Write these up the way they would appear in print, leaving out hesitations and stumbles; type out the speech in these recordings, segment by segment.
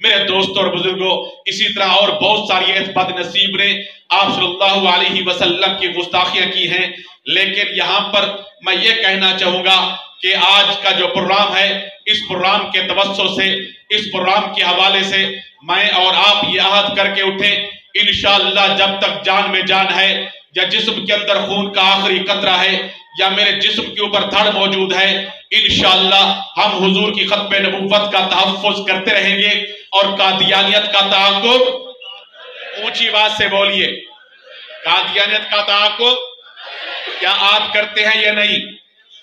میرے دوستوں اور بزرگوں، اسی طرح اور بہت ساری ایس بد نصیب نے آپ صلی اللہ علیہ وسلم کی گستاخیاں کی ہیں، لیکن یہاں پر میں یہ کہنا چاہوں گا کہ آج کا جو پروگرام ہے، اس پروگرام کے توسط سے، اس پروگرام کے حوالے سے میں اور آپ یہ عہد کر کے اٹھیں، انشاءاللہ جب تک جان میں جان ہے، یا جسم کے اندر خون کا آخری قطرہ ہے، یا میرے جسم کے اوپر دھڑ موجود ہے، انشاءاللہ ہم حضور کی ختم نبوت کا تحفظ کرتے رہیں گے اور قادیانیت کا تعاقب، اونچی آواز سے بولیے، قادیانیت کا تعاقب کیا آپ کرتے ہیں یا نہیں؟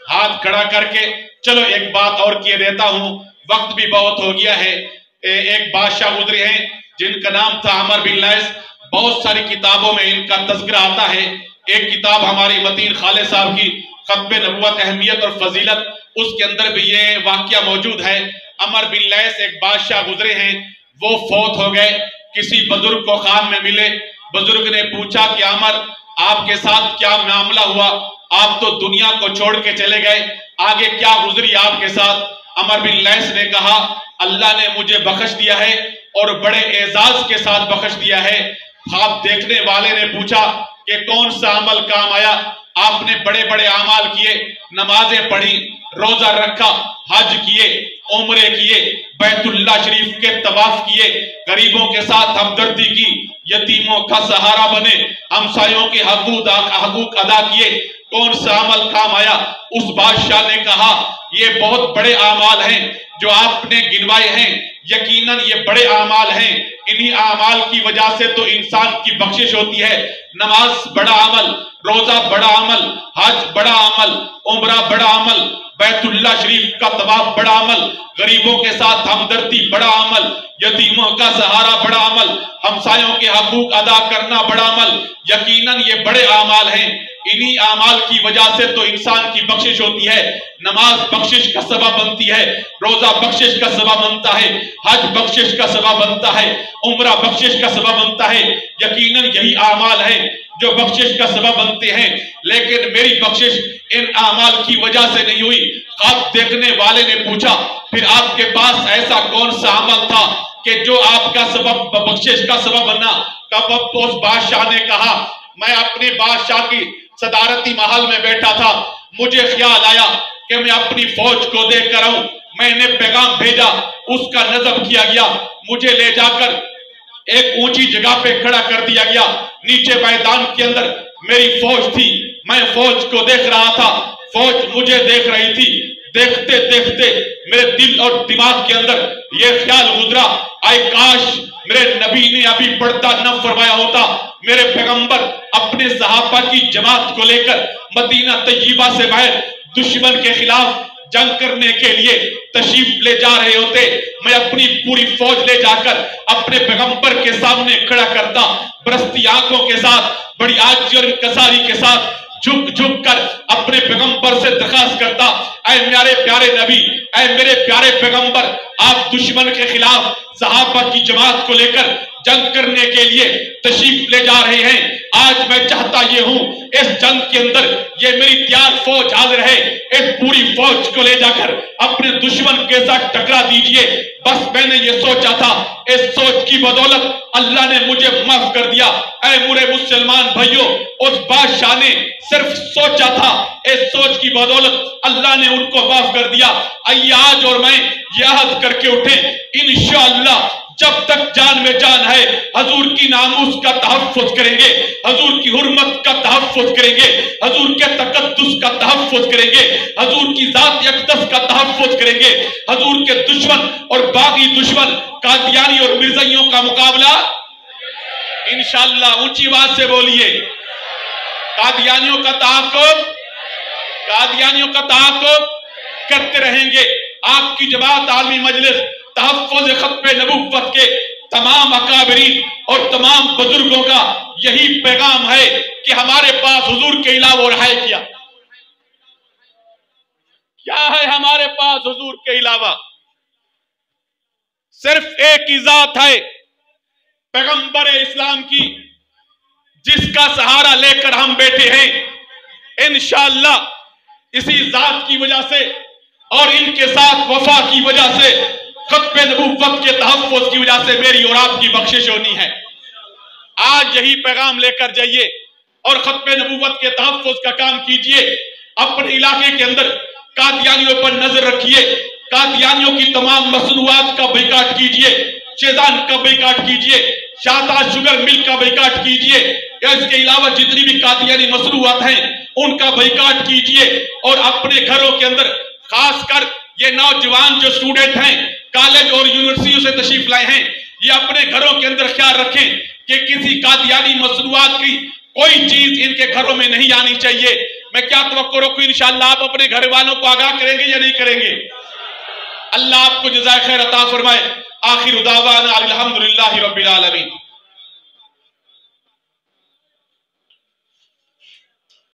ہاتھ کھڑا کر کے چلو ایک بات اور کیے دیتا ہوں، وقت بھی بہت ہو گیا ہے۔ ایک بادشاہ گزرے ہیں جن کا نام تھا عمر بن لیث، بہت ساری کتابوں میں ان کا تذکرہ آتا ہے۔ ایک کتاب ہماری متین خالد صاحب کی ختم نبوت اہمیت اور فضیلت، اس کے اندر بھی یہ واقعہ موجود ہے۔ عمر بن لیث ایک بادشاہ گزرے ہیں، وہ فوت ہو گئے، کسی بزرگ کو خواب میں ملے، بزرگ نے پوچھا کہ عمر آپ کے ساتھ کیا معاملہ ہوا، آپ تو دنیا کو چھوڑ کے چلے گئے، آگے کیا گزری آپ کے ساتھ؟ عمر بن لیث نے کہا اللہ نے مجھے بخش دیا ہے اور بڑے اعزاز کے ساتھ بخش دیا ہے۔ خواب دیکھنے والے نے پوچھا کہ کون سا عمل کام آیا؟ آپ نے بڑے بڑے اعمال کیے، نمازیں پڑھی، روزہ رکھا، حج کیے، عمرے کیے، بیت اللہ شریف کے طواف کیے، غریبوں کے ساتھ ہمدردی کی، یتیموں کا سہارا بنے، ہمسایوں کے حقوق ادا کیے، کون سا عمل کام آیا؟ اس بادشاہ نے کہا یہ بہت بڑے اعمال ہیں جو آپ نے گنوائے ہیں، یقیناً یہ بڑے اعمال ہیں، انہی اعمال کی وجہ سے تو انسان کی بخشش ہوتی ہے۔ نماز بڑا عمل، روزہ بڑا عمل، حج بڑا عمل، عمرہ بڑا عمل، بیت اللہ شریف کا طواف بڑا عمل، غریبوں کے ساتھ ہمدردی بڑا عمل، یتیموں کا سہارا بڑا عمل، ہمسایوں کے حقوق ادا کرنا بڑا عمل، یقیناً یہ بڑے اعمال ہیں، انہی اعمال کی وجہ سے تو انسان کی بخشش ہوتی ہے۔ نماز بخشش کا سبب بنتی ہے، روزہ بخشش کا سبب بنتا ہے، حج بخشش کا سبب بنتا ہے، عمرہ بخشش کا سبب بنتا ہے، یقیناً یہی اعمال ہیں جو بخشش کا سبب بنتے ہیں۔ لیکن میری بخشش ان اعمال کی وجہ سے نہیں ہوئی۔ خواب دیکھنے والے نے پوچھا پھر آپ کے پاس ایسا کون سا عمل تھا کہ جو آپ کا سبب بخشش کا سبب بنا؟ تب اس بادشاہ نے کہا میں اپنے بادشاہ کی صدارتی محل میں بیٹھا تھا، مجھے خیال آیا کہ میں اپنی فوج کو دیکھ کر آؤں، میں نے پیغام بھیجا، اس کا نظم کیا گیا، مجھے لے جا کر ایک اونچی جگہ پہ کھڑا کر دیا گیا، نیچے میدان کے اندر میری فوج تھی، میں فوج کو دیکھ رہا تھا، فوج مجھے دیکھ رہی تھی۔ دیکھتے دیکھتے میرے دل اور دماغ کے اندر یہ خیال گزرا آئے کاش میرے نبی نے ابھی پردہ نہ فرمایا ہوتا، میرے پیغمبر اپنے صحابہ کی جماعت کو لے کر مدینہ طیبہ سے باہر دشمن کے خلاف جنگ کرنے کے لیے تشریف لے جا رہے ہوتے، میں اپنی پوری فوج لے جا کر اپنے پیغمبر کے سامنے کھڑا کرتا، برستی آنکھوں کے ساتھ، بڑی عاجزی اور انکساری کے ساتھ جھک جھک کر اپنے پیغمبر سے درخواست کرتا اے میرے پیارے نبی، اے میرے پیارے پیغمبر، آپ دشمن کے خلاف صحابہ کی جماعت کو لے کر جنگ کرنے کے لیے تشریف لے جا رہے ہیں، آج میں چاہتا یہ ہوں اس جنگ کے اندر یہ میری تیار فوج حاضر ہے، اس پوری فوج کو لے جا کر اپنے دشمن کے ساتھ ٹکرا دیجئے۔ بس میں نے یہ سوچا تھا، اس سوچ کی بدولت اللہ نے مجھے معاف کر دیا۔ اے میرے مسلمان بھائیوں، اس بادشاہ نے صرف سوچا تھا، اس سوچ کی بدولت اللہ نے ان کو معاف کر دیا۔ آئیے آج اور میں یہ عہد کر کے اٹھیں، انشاءاللہ جب تک جان میں جان ہے حضور کی ناموس کا تحفظ کریں گے، حضور کی حرمت کا تحفظ کریں گے، حضور کے تقدس کا تحفظ کریں گے، حضور کی ذات اقدس کا تحفظ کریں گے، حضور کے دشمن اور باغی دشمن قادیانی اور مرزائیوں کا مقابلہ انشاءاللہ اونچی آواز سے بولیے، قادیانیوں کا تعاقب، قادیانیوں کا تعاقب کرتے رہیں گے۔ آپ کی جماعت عالمی مجلس تحفظ ختم نبوت کے تمام اکابرین اور تمام بزرگوں کا یہی پیغام ہے کہ ہمارے پاس حضور کے علاوہ اور ہے کیا ہے ہمارے پاس حضور کے علاوہ؟ صرف ایک ہی ذات ہے پیغمبر اسلام کی، جس کا سہارا لے کر ہم بیٹھے ہیں۔ انشاءاللہ اسی ذات کی وجہ سے اور ان کے ساتھ وفا کی وجہ سے ختم نبوت کے تحفظ کی وجہ سے میری اور آپ کی بخشش ہونی ہے۔ آج یہی پیغام لے کر جائیے اور ختم نبوت کے تحفظ کا کام کیجئے۔ اپنے علاقے کے اندر قادیانیوں پر نظر رکھیے، قادیانیوں کی تمام مصنوعات کا بائیکاٹ کیجئے، شیزان کا بائیکاٹ کیجئے، شاہدہ شوگر مل کا بائیکاٹ کیجئے، اس کے علاوہ جتنی بھی قادیانی مصنوعات ہیں ان کا بائیکاٹ کیجئے، اور اپنے گھروں کے اندر خاص کر یہ نوجوان جو اسٹوڈنٹ ہیں کالج اور یونیورسٹیوں سے تشریف لائے ہیں، یہ اپنے گھروں کے اندر خیال رکھیں کہ کسی قادیانی مصنوعات کی کوئی چیز ان کے گھروں میں نہیں آنی چاہیے۔ میں کیا توقع رکھوں انشاءاللہ آپ اپنے گھر والوں کو آگاہ کریں گے یا نہیں کریں گے؟ اللہ آپ کو جزائے خیر عطا فرمائے۔ آخر دعوانا الحمدللہ رب العالمین۔